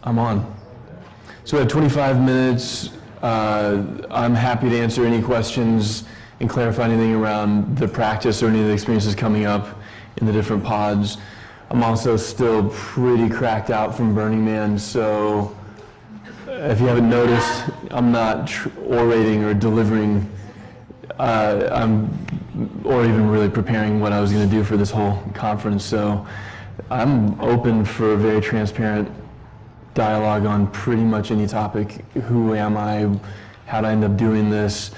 I'm on. So we have 25 minutes. I'm happy to answer any questions and clarify anything around the practice or any of the experiences coming up in the different pods. I'm also still pretty cracked out from Burning Man, so if you haven't noticed, I'm not orating or delivering, or even really preparing what I was going to do for this whole conference. So I'm open for a very transparent dialogue on pretty much any topic. Who am I? How did I end up doing this?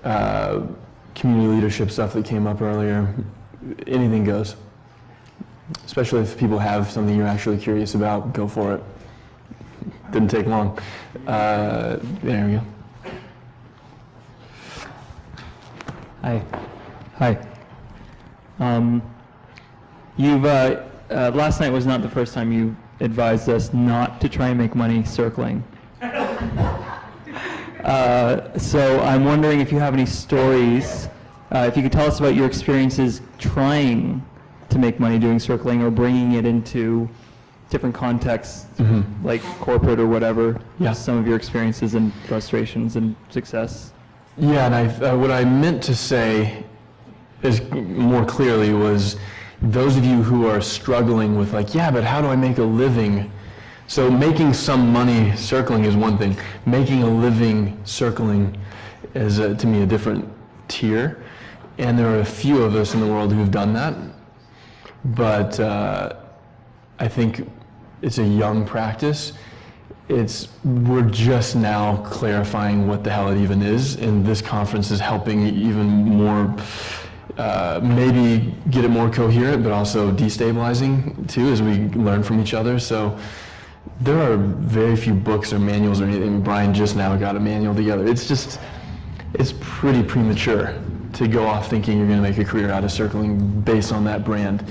Community leadership stuff that came up earlier. Anything goes. Especially if people have something you're actually curious about, go for it. Didn't take long. There we go. Hi. You've last night was not the first time you advised us not to try and make money circling. So I'm wondering if you have any stories, if you could tell us about your experiences trying to make money doing circling or bringing it into different contexts, like corporate or whatever. Yeah. Some of your experiences and frustrations and success. Yeah, and what I meant to say is more clearly was those of you who are struggling with like, yeah, but how do I make a living? So making some money circling is one thing. Making a living circling is, to me, a different tier. And there are a few of us in the world who've done that. But I think it's a young practice. We're just now clarifying what the hell it even is, and this conference is helping even more, maybe get it more coherent, but also destabilizing too as we learn from each other. So there are very few books or manuals or anything. Brian just now got a manual together. It's pretty premature to go off thinking you're going to make a career out of circling based on that brand.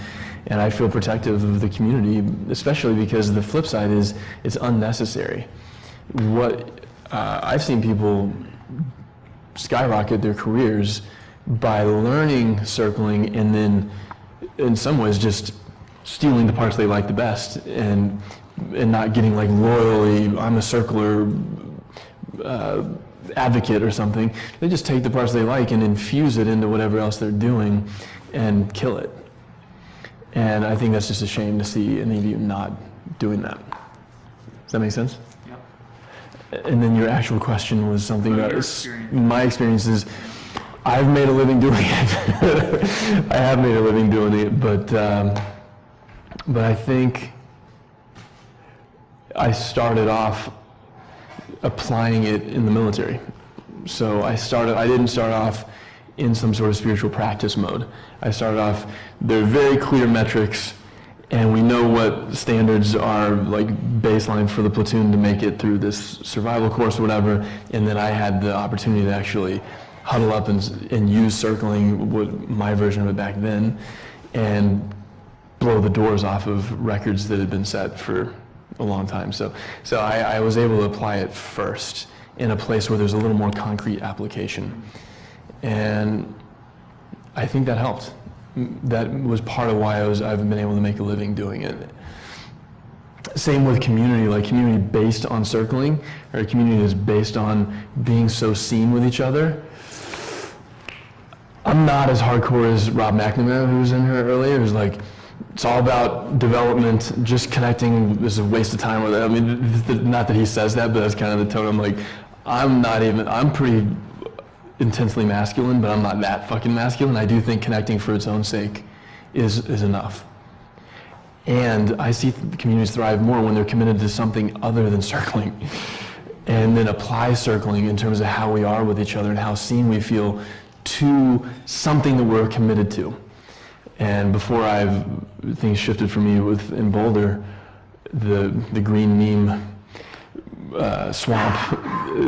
And I feel protective of the community, especially because the flip side is it's unnecessary. I've seen people skyrocket their careers by learning circling and then in some ways just stealing the parts they like the best and not getting like loyally, I'm a circler advocate or something. They just take the parts they like and infuse it into whatever else they're doing and kill it. And I think that's just a shame to see any of you not doing that. Does that make sense? Yep. And then your actual question was something about my experiences. I've made a living doing it. I have made a living doing it, but I think I started off applying it in the military. So I didn't start off in some sort of spiritual practice mode. I started off, there are very clear metrics, and we know what standards are like baseline for the platoon to make it through this survival course or whatever, and then I had the opportunity to actually huddle up and use circling, my version of it back then, and blow the doors off of records that had been set for a long time. So I was able to apply it first in a place where there's a little more concrete application. And I think that helped. That was part of why I've been able to make a living doing it. Same with community, like community based on circling, or a community that's based on being so seen with each other. I'm not as hardcore as Rob McNamara, who was in here earlier, who's like, it's all about development, just connecting is a waste of time. I mean, not that he says that, but that's kind of the tone. I'm like, I'm pretty intensely masculine, but I'm not that fucking masculine. I do think connecting for its own sake is enough. And I see communities thrive more when they're committed to something other than circling. And then apply circling in terms of how we are with each other and how seen we feel to something that we're committed to. And before things shifted for me in Boulder, the green meme swamp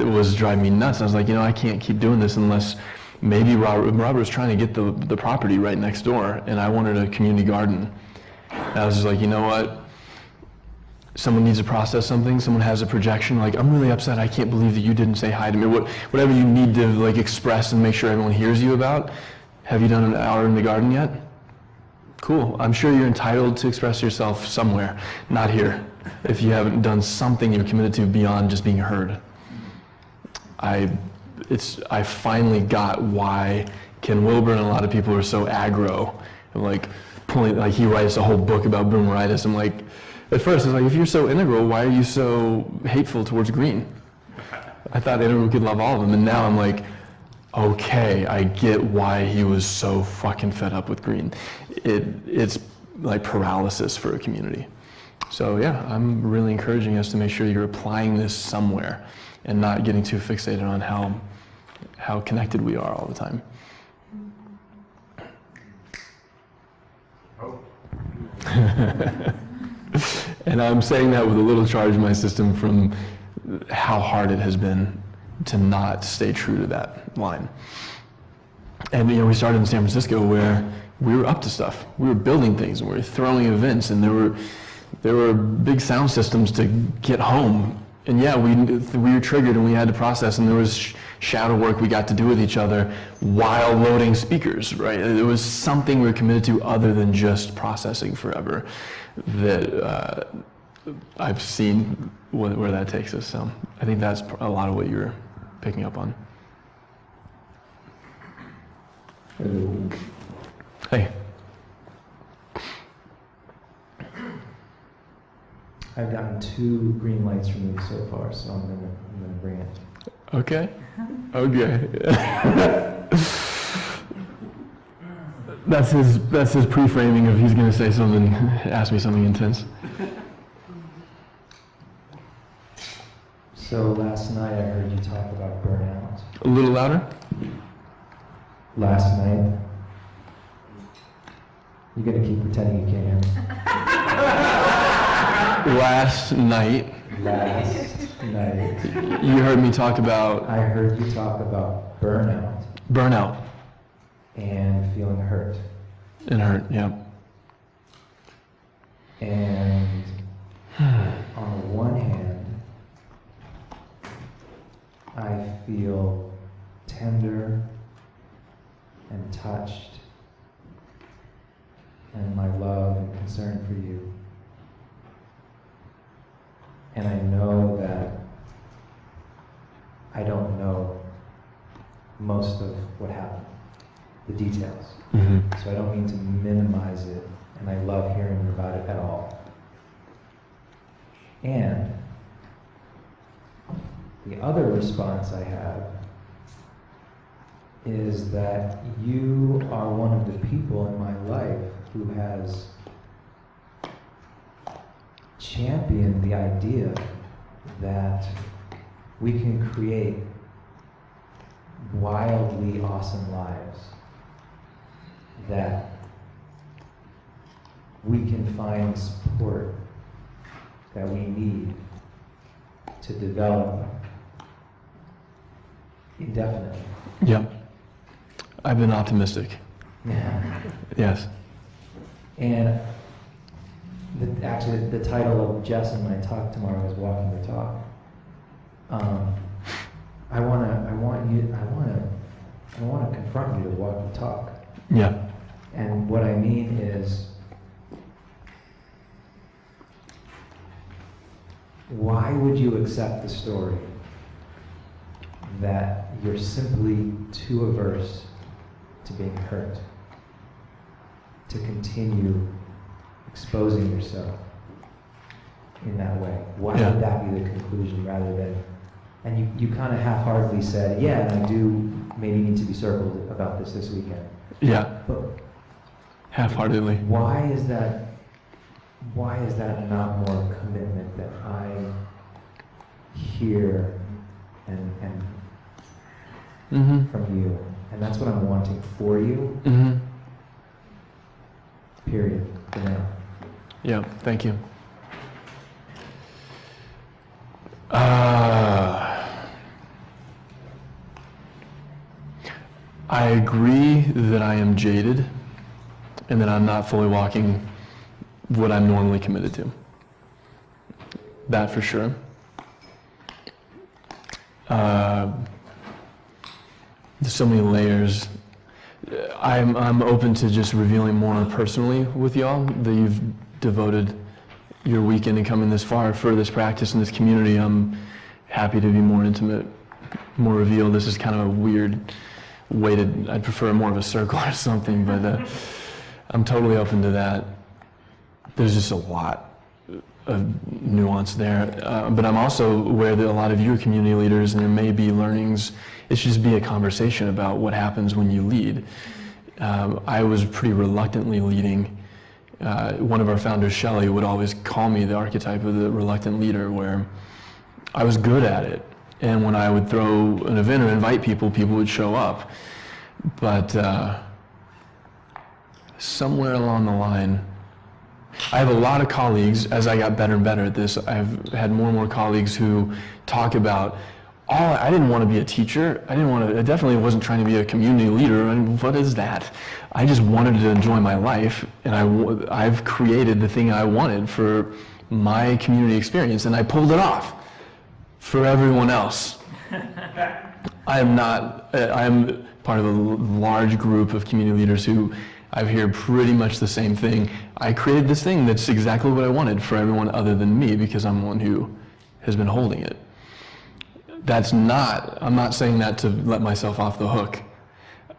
was driving me nuts. I was like, I can't keep doing this unless maybe Robert was trying to get the property right next door, and I wanted a community garden. And I was just like, you know what? Someone needs to process something. Someone has a projection. Like, I'm really upset. I can't believe that you didn't say hi to me. Whatever you need to like express and make sure everyone hears you about. Have you done an hour in the garden yet? Cool. I'm sure you're entitled to express yourself somewhere, not here. if you haven't done something you're committed to beyond just being heard. I finally got why Ken Wilber and a lot of people are so aggro, and like he writes a whole book about boomeritis. I'm like, at first it's like, if you're so integral, why are you so hateful towards green? I thought integral could love all of them, and now I'm like, okay, I get why he was so fucking fed up with green. It's like paralysis for a community. So yeah, I'm really encouraging us to make sure you're applying this somewhere and not getting too fixated on how connected we are all the time. And I'm saying that with a little charge in my system from how hard it has been to not stay true to that line. And we started in San Francisco where we were up to stuff. We were building things and we were throwing events, and there were big sound systems to get home. And yeah, we were triggered and we had to process, and there was shadow work we got to do with each other while loading speakers, right? There was something we were committed to other than just processing forever that I've seen where that takes us. So I think that's a lot of what you're picking up on. Hey. I've gotten 2 green lights from you so far, so I'm gonna bring it. Okay. Okay. That's his pre-framing of he's gonna say something, ask me something intense. So last night I heard you talk about burnout. A little louder. Last night. You're gonna keep pretending you can't hear me. Last night. Last night. You heard me talk about. I heard you talk about burnout. Burnout. And feeling hurt. And hurt, yeah. And on the one hand, I feel tender and touched, and my love and concern for you. And I know that I don't know most of what happened, the details. Mm-hmm. So I don't mean to minimize it, and I love hearing about it at all. And the other response I have is that you are one of the people in my life who has championed the idea that we can create wildly awesome lives, that we can find support that we need to develop indefinitely. Yep. I've been optimistic. Yeah. Yes. And actually, the title of Jess and my talk tomorrow is Walking the Talk. I want to confront you to walk the talk. Yeah. And what I mean is, why would you accept the story that you're simply too averse to being hurt to continue exposing yourself in that way? Why would that be the conclusion rather than, and you kind of half-heartedly said, yeah, and I do maybe need to be circled about this weekend. Yeah. But half-heartedly. why is that not more commitment that I hear and Mm-hmm. from you? And that's what I'm wanting for you. Mm-hmm. Period. For now. Yeah, thank you. I agree that I am jaded and that I'm not fully walking what I'm normally committed to. That for sure. There's so many layers. I'm open to just revealing more personally with y'all that you've devoted your weekend and coming this far for this practice in this community. I'm happy to be more intimate, more revealed. This is kind of a weird way to, I'd prefer more of a circle or something, but I'm totally open to that. There's just a lot of nuance there. But I'm also aware that a lot of you are community leaders and there may be learnings. It should just be a conversation about what happens when you lead. I was pretty reluctantly leading. One of our founders, Shelley, would always call me the archetype of the reluctant leader, where I was good at it. And when I would throw an event or invite people, people would show up. But somewhere along the line, I have a lot of colleagues, as I got better and better at this, I've had more and more colleagues who talk about, I didn't want to be a teacher. I definitely wasn't trying to be a community leader. And what is that? I just wanted to enjoy my life, and I've created the thing I wanted for my community experience, and I pulled it off for everyone else. I'm part of a large group of community leaders who I hear pretty much the same thing. I created this thing that's exactly what I wanted for everyone other than me, because I'm the one who has been holding it. I'm not saying that to let myself off the hook,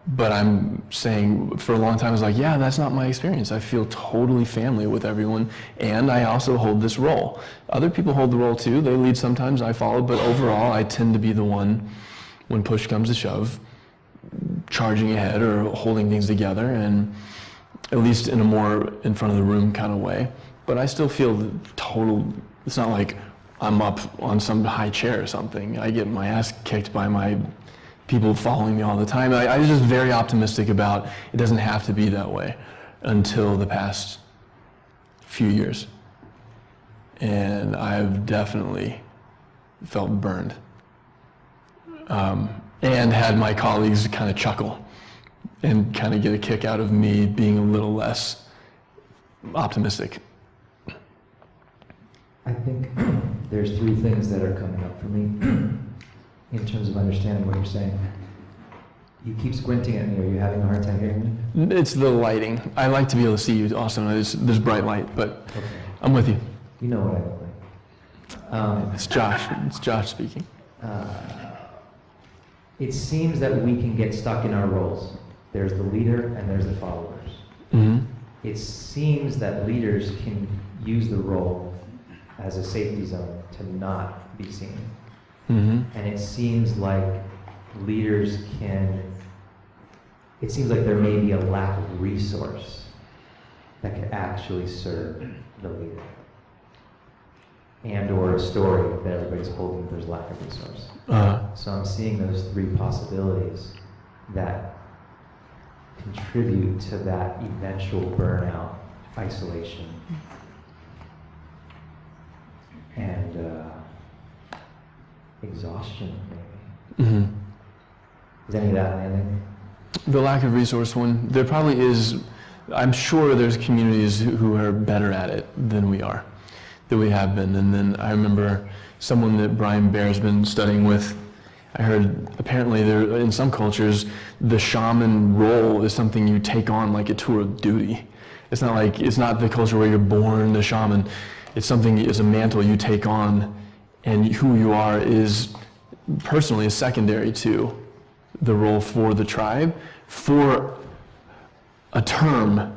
but I'm saying for a long time I was like, yeah, that's not my experience. I feel totally family with everyone, and I also hold this role. Other people hold the role too. They lead sometimes, I follow, but overall I tend to be the one, when push comes to shove, charging ahead or holding things together, and at least in a more in front of the room kind of way. But I still feel it's not like I'm up on some high chair or something. I get my ass kicked by my people following me all the time. I was just very optimistic about it doesn't have to be that way until the past few years. And I've definitely felt burned. And had my colleagues kind of chuckle and kind of get a kick out of me being a little less optimistic. I think there's three things that are coming up for me in terms of understanding what you're saying. You keep squinting at me. Are you having a hard time hearing me? It's the lighting. I like to be able to see you, Austin. There's bright light, but Okay. I'm with you. You know what I look like. It's Josh. It's Josh speaking. It seems that we can get stuck in our roles. There's the leader and there's the followers. Mm-hmm. It seems that leaders can use the role as a safety zone to not be seen. Mm-hmm. And it seems like there may be a lack of resource that could actually serve the leader. And or a story that everybody's holding that there's lack of resource. So I'm seeing those three possibilities that contribute to that eventual burnout, isolation, and exhaustion, maybe. Mm-hmm. Is any of that landing? The lack of resource one, there probably is. I'm sure there's communities who are better at it than we are, that we have been. And then I remember someone that Brian Baer's been studying with, I heard apparently there, in some cultures, the shaman role is something you take on like a tour of duty. It's not the culture where you're born a shaman. It's something, it's a mantle you take on, and who you are is personally is secondary to the role for the tribe, for a term,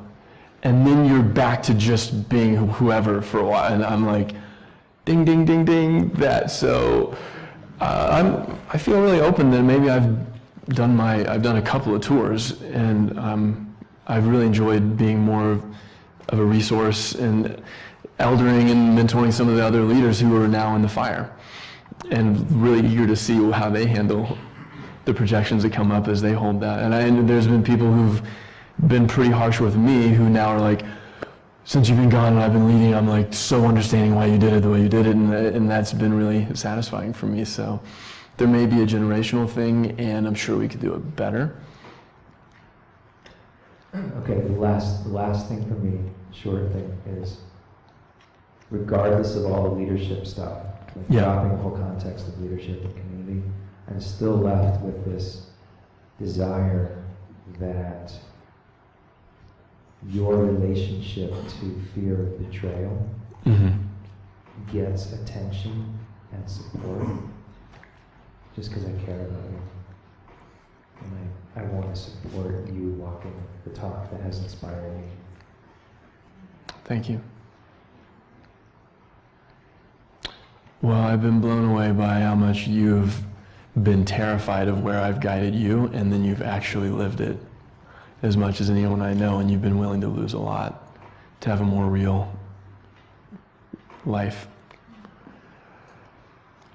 and then you're back to just being whoever for a while. And I'm like, ding, ding, ding, ding, that. So I feel really open that maybe I've done a couple of tours, and I've really enjoyed being more of a resource and eldering and mentoring some of the other leaders who are now in the fire, and really eager to see how they handle the projections that come up as they hold that. And there's been people who've been pretty harsh with me who now are like, since you've been gone and I've been leading, I'm like so understanding why you did it the way you did it, and that's been really satisfying for me. So there may be a generational thing, and I'm sure we could do it better. Okay, the last thing for me, short thing, is regardless of all the leadership stuff, like dropping the whole context of leadership and community, I'm still left with this desire that your relationship to fear of betrayal Mm-hmm. gets attention and support just because I care about you. And I want to support you walking the talk that has inspired me. Thank you. Well, I've been blown away by how much you've been terrified of where I've guided you, and then you've actually lived it as much as anyone I know, and you've been willing to lose a lot to have a more real life.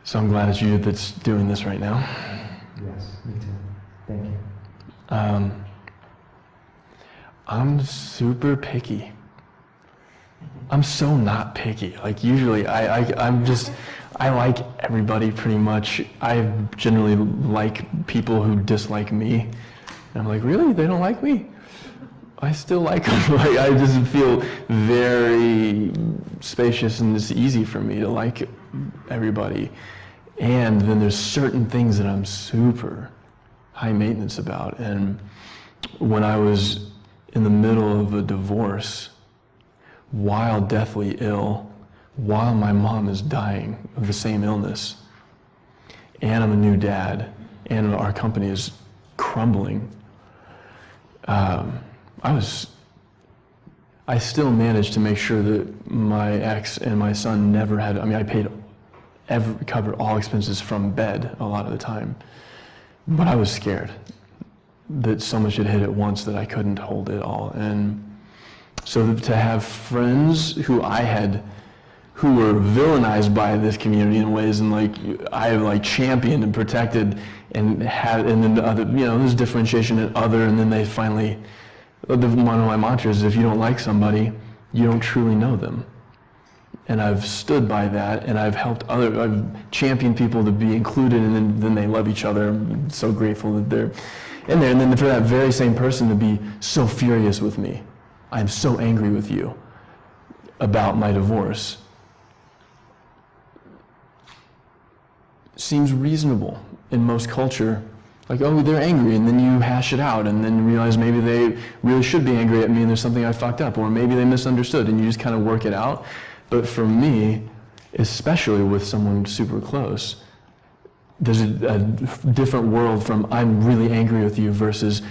So I'm glad it's you that's doing this right now. Yes, me too. Thank you. I'm super picky. I'm so not picky. Like usually I like everybody pretty much. I generally like people who dislike me. And I'm like, really? They don't like me? I still like them. Like, I just feel very spacious, and it's easy for me to like everybody. And then there's certain things that I'm super high maintenance about. And when I was in the middle of a divorce, while deathly ill, while my mom is dying of the same illness, and I'm a new dad, and our company is crumbling, I still managed to make sure that my ex and my son never had, I covered all expenses from bed a lot of the time. But I was scared that so much had hit at once that I couldn't hold it all. And so to have friends who were villainized by this community in ways, and I have championed and protected and then the other, there's differentiation in other, and then they finally, one of my mantras is if you don't like somebody, you don't truly know them. And I've stood by that, and I've championed people to be included, and then they love each other. I'm so grateful that they're in there. And then for that very same person to be so furious with me, I'm so angry with you about my divorce, seems reasonable in most culture. Like, oh, they're angry, and then you hash it out, and then realize maybe they really should be angry at me and there's something I fucked up, or maybe they misunderstood, and you just kind of work it out. But for me, especially with someone super close, there's a different world from I'm really angry with you versus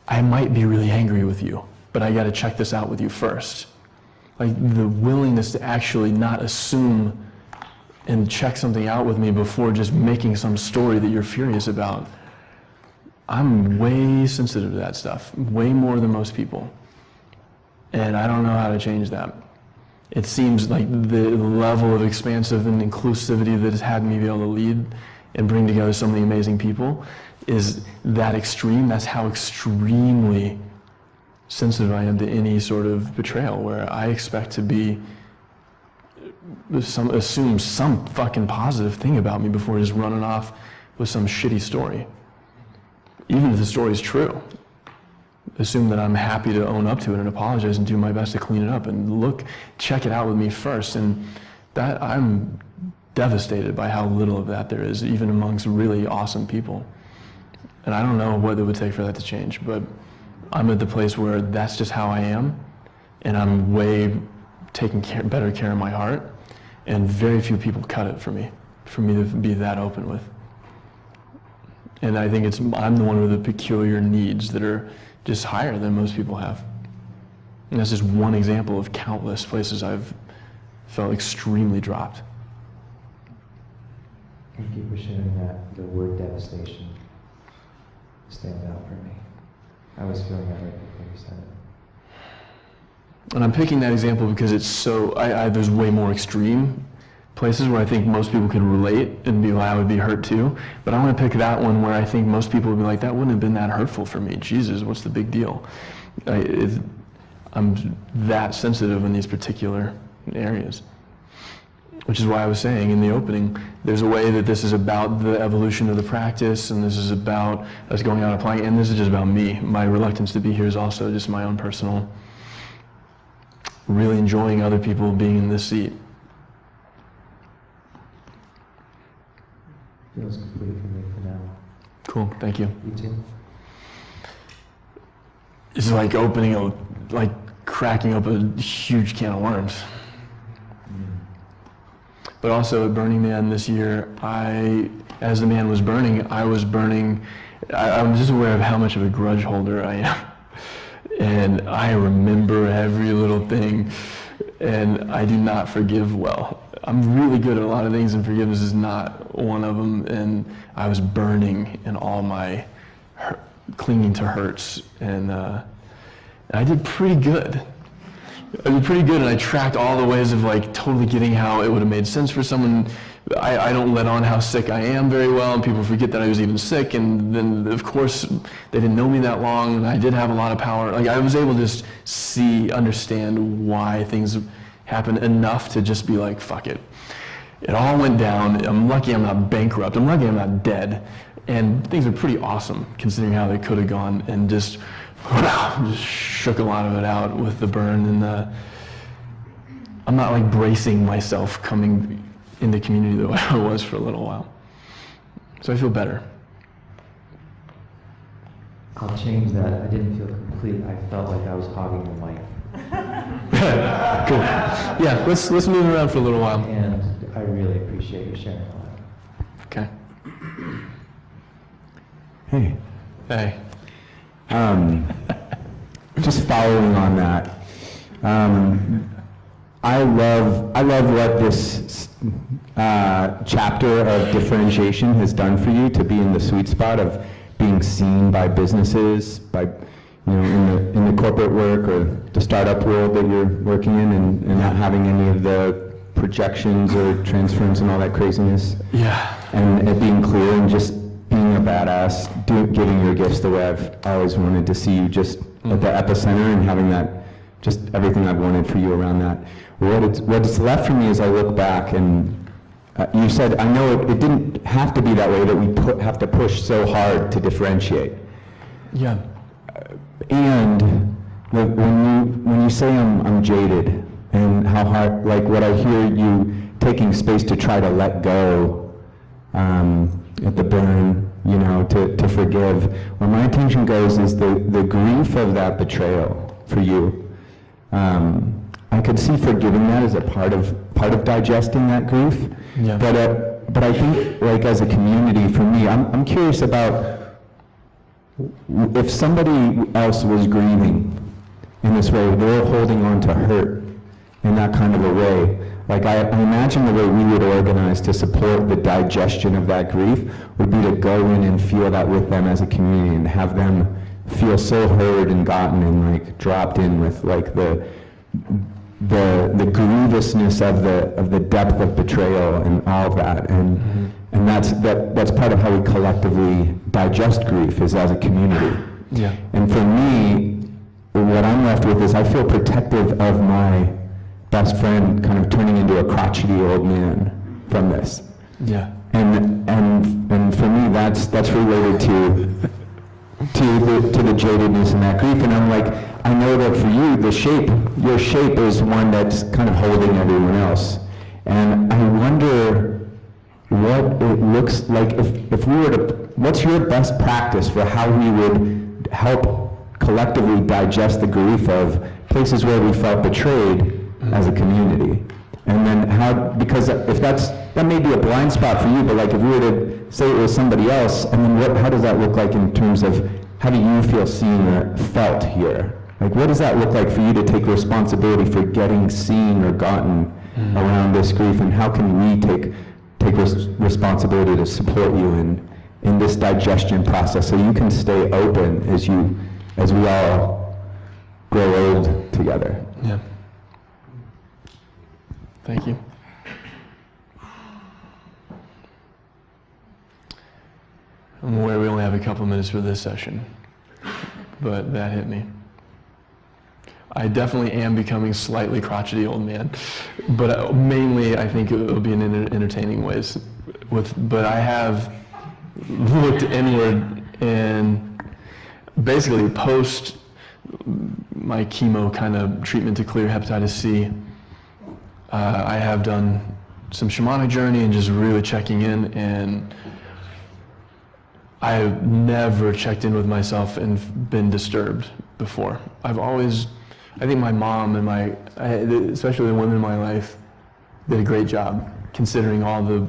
I might be really angry with you, but I got to check this out with you first. Like the willingness to actually not assume and check something out with me before just making some story that you're furious about. I'm way sensitive to that stuff, way more than most people. And I don't know how to change that. It seems like the level of expansive and inclusivity that has had me be able to lead and bring together so many amazing people is that extreme. That's how extremely sensitive I am to any sort of betrayal, where I expect to be assume some fucking positive thing about me before just running off with some shitty story. Even if the story is true, assume that I'm happy to own up to it and apologize and do my best to clean it up and check it out with me first. And that I'm devastated by how little of that there is, even amongst really awesome people. And I don't know what it would take for that to change, but I'm at the place where that's just how I am, and I'm way taking better care of my heart, and very few people cut it for me to be that open with. And I think I'm the one with the peculiar needs that are just higher than most people have. And that's just one example of countless places I've felt extremely dropped. Thank you for sharing that. The word devastation stands out for me. I was feeling that right before you said it. And I'm picking that example because it's so, there's way more extreme places where I think most people can relate and be like, I would be hurt too. But I want to pick that one where I think most people would be like, that wouldn't have been that hurtful for me. Jesus, what's the big deal? I'm that sensitive in these particular areas. Which is why I was saying in the opening, there's a way that this is about the evolution of the practice, and this is about us going out and applying, and this is just about me. My reluctance to be here is also just my own personal, really enjoying other people being in this seat. Feels complete for me for now. Cool, thank you. You too? It's like cracking up a huge can of worms. But also at Burning Man this year, as the man was burning, I was burning. I'm just aware of how much of a grudge holder I am. And I remember every little thing, and I do not forgive well. I'm really good at a lot of things, and forgiveness is not one of them. And I was burning in all my clinging to hurts, and I did pretty good. And I tracked all the ways of like totally getting how it would have made sense for someone. I don't let on how sick I am very well, and people forget that I was even sick. And then, of course, they didn't know me that long, and I did have a lot of power. Like, I was able to just understand why things happened enough to just be like, fuck it. It all went down. I'm lucky I'm not bankrupt. I'm lucky I'm not dead. And things are pretty awesome, considering how they could have gone, and just shook a lot of it out with the burn. And I'm not like bracing myself coming in the community the way I was for a little while. So I feel better. I'll change that. I didn't feel complete. I felt like I was hogging the mic. Cool. Yeah, let's move around for a little while. And I really appreciate you sharing all that. Okay. Hey. Hey. Just following on that, I love what this chapter of differentiation has done for you, to be in the sweet spot of being seen by businesses, by in the corporate work or the startup world that you're working in, and not having any of the projections or transference and all that craziness. Yeah. And it being clear and just being a badass, giving your gifts the way I've always wanted to see you, just at the epicenter, and having that, just everything I've wanted for you around that. What's left for me as I look back, and you said, I know it didn't have to be that way, that we have to push so hard to differentiate. Yeah. And when you say I'm jaded, and how hard, like what I hear you taking space to try to let go at the burn, to forgive. Where my attention goes is the grief of that betrayal for you. I could see forgiving that as a part of digesting that grief. Yeah. But I think, like, as a community, for me, I'm curious about if somebody else was grieving in this way, they're holding on to hurt in that kind of a way. Like, I imagine the way we would organize to support the digestion of that grief would be to go in and feel that with them as a community, and have them feel so heard and gotten and like dropped in with like the grievousness of the depth of betrayal and all of that. And that's part of how we collectively digest grief, is as a community. Yeah. And for me, what I'm left with is I feel protective of my best friend kind of turning into a crotchety old man from this. Yeah. And for me, that's related to the jadedness and that grief. And I'm like, I know that for you, your shape is one that's kind of holding everyone else. And I wonder what it looks like if we were to, what's your best practice for how we would help collectively digest the grief of places where we felt betrayed as a community? And then because if that may be a blind spot for you, but like if we were to say it was somebody else, and then how does that look like in terms of how do you feel seen or felt here? Like, what does that look like for you to take responsibility for getting seen or gotten around this grief, and how can we take responsibility to support you in this digestion process, so you can stay open as we all grow old together? Yeah. Thank you. I'm aware we only have a couple minutes for this session, but that hit me. I definitely am becoming slightly crotchety old man, but mainly I think it will be in entertaining ways. But I have looked inward, and basically post my chemo kind of treatment to clear hepatitis C, I have done some shamanic journey and just really checking in, and I've never checked in with myself and been disturbed before. I think my mom and especially the women in my life, did a great job. considering all the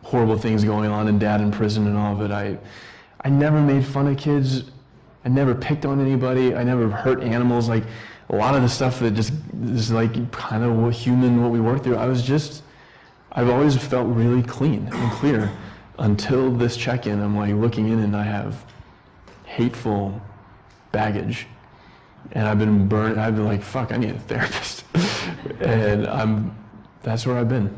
horrible things going on and dad in prison and all of it. I never made fun of kids. I never picked on anybody. I never hurt animals. Like a lot of the stuff that just is like kind of what we work through. I've always felt really clean and clear until this check-in. I'm like looking in and I have hateful baggage. And I've been burned. I've been like, fuck, I need a therapist. And that's where I've been.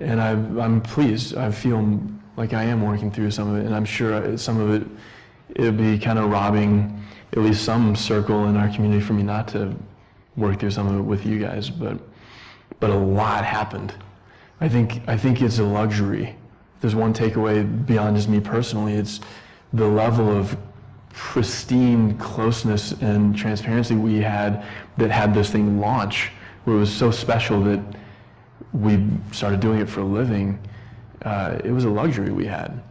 And I'm pleased. I feel like I am working through some of it. And I'm sure some of it, it'd be kind of robbing at least some circle in our community for me not to work through some of it with you guys. But a lot happened. I think it's a luxury. If there's one takeaway beyond just me personally, it's the level of pristine closeness and transparency we had that had this thing launch, where it was so special that we started doing it for a living. It was a luxury we had.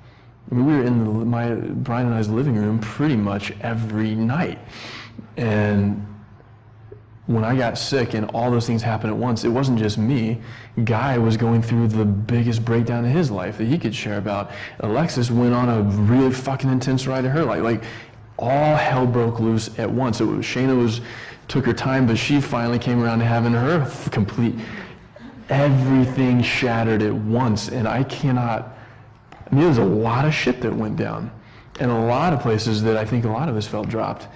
I mean, we were in Brian and I's living room pretty much every night. And when I got sick and all those things happened at once, it wasn't just me. Guy was going through the biggest breakdown in his life that he could share about. Alexis went on a really fucking intense ride in her life. Like, all hell broke loose at once. Shayna took her time, but she finally came around to having her complete, everything shattered at once. And there's a lot of shit that went down. And a lot of places that I think a lot of us felt dropped.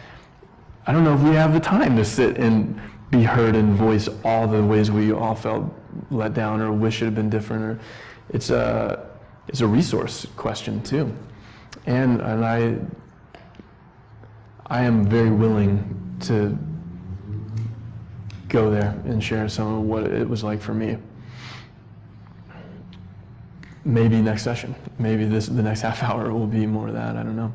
I don't know if we have the time to sit and be heard and voice all the ways we all felt let down or wish it had been different. Or it's a resource question too. And I am very willing to go there and share some of what it was like for me. Maybe next session. Maybe the next half hour will be more of that. I don't know.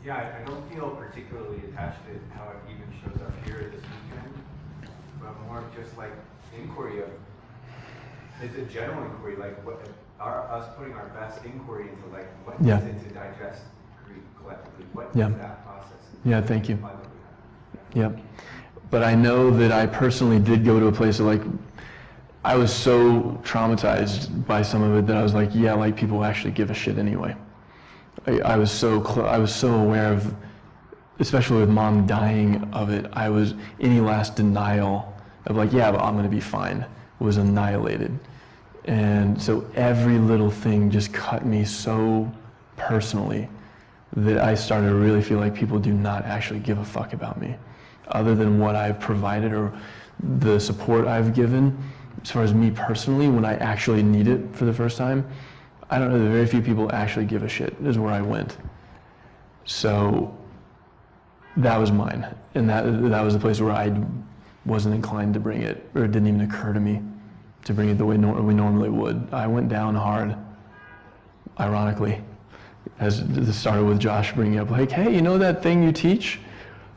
Yeah, I don't feel particularly attached to how it even shows up here this weekend, but more of just like inquiry of, it's a general inquiry, like us putting our best inquiry into like what is it to digest grief collectively, what is that process? Yeah, thank you. Yep. But I know that I personally did go to a place of like, I was so traumatized by some of it that I was like, yeah, like people actually give a shit anyway. I was so aware of, especially with mom dying of it, any last denial of like, yeah, but I'm gonna be fine, was annihilated. And so every little thing just cut me so personally that I started to really feel like people do not actually give a fuck about me, other than what I've provided or the support I've given. As far as me personally, when I actually need it for the first time, I don't know, very few people actually give a shit is where I went. So that was mine. And that was the place where I wasn't inclined to bring it, or it didn't even occur to me to bring it the way we normally would. I went down hard, ironically, as this started with Josh bringing up, like, hey, you know that thing you teach?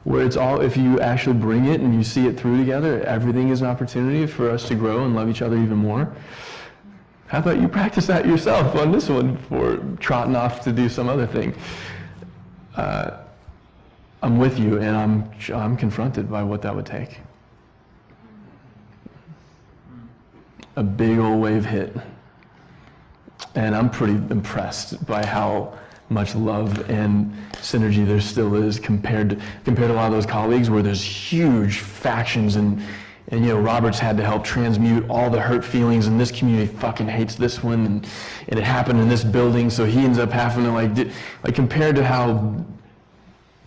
Where it's all, if you actually bring it and you see it through together, everything is an opportunity for us to grow and love each other even more. How about you practice that yourself on this one before trotting off to do some other thing? I'm with you, and I'm confronted by what that would take. A big old wave hit, and I'm pretty impressed by how much love and synergy there still is compared to a lot of those colleagues where there's huge factions and you know, Robert's had to help transmute all the hurt feelings, and this community fucking hates this one, and it happened in this building, so he ends up having to like compared to how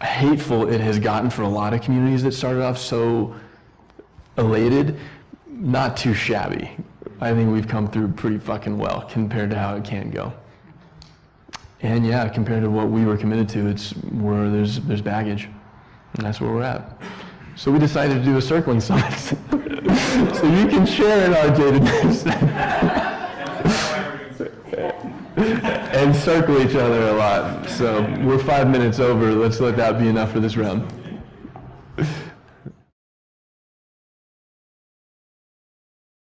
hateful it has gotten for a lot of communities that started off so elated, not too shabby. I think we've come through pretty fucking well compared to how it can go. And yeah, compared to what we were committed to, it's where there's baggage, and that's where we're at. So we decided to do a circling summit, so you can share in our jadedness and circle each other a lot. So we're 5 minutes over. Let's let that be enough for this round.